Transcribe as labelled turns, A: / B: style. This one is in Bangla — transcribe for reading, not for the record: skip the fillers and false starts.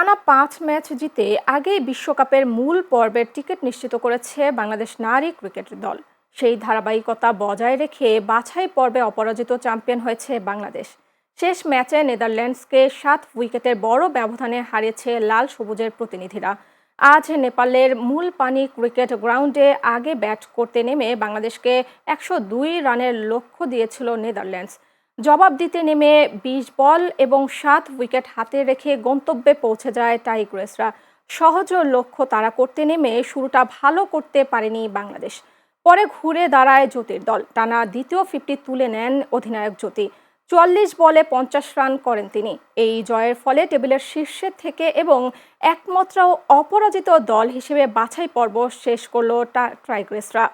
A: টানা ৫ ম্যাচ জিতে আগেই বিশ্বকাপের মূল পর্বের টিকিট নিশ্চিত করেছে বাংলাদেশ নারী ক্রিকেট দল। সেই ধারাবাহিকতা বজায় রেখে বাছাই পর্বে অপরাজিত চ্যাম্পিয়ন হয়েছে বাংলাদেশ। শেষ ম্যাচে নেদারল্যান্ডসকে ৭ উইকেটের বড় ব্যবধানে হারিয়েছে লাল সবুজের প্রতিনিধিরা। আজ নেপালের মূল পানি ক্রিকেট গ্রাউন্ডে আগে ব্যাট করতে নেমে বাংলাদেশকে ১০২ রানের লক্ষ্য দিয়েছিল নেদারল্যান্ডস। জবাব দিতে নেমে ২০ বল এবং ৭ উইকেট হাতে রেখে গন্তব্যে পৌঁছে যায় টাইগ্রেসরা। সহজ লক্ষ্য তাড়া করতে নেমে শুরুটা ভালো করতে পারেনি বাংলাদেশ। পরে ঘুরে দাঁড়ায় জ্যোতির দল। টানা দ্বিতীয় 50 তুলে নেন অধিনায়ক জ্যোতি। ৪৪ বলে ৫০ রান করেন তিনি। এই জয়ের ফলে টেবিলের শীর্ষে থেকে এবং একমাত্র অপরাজিত দল হিসেবে বাছাই পর্ব শেষ করল টাইগ্রেসরা।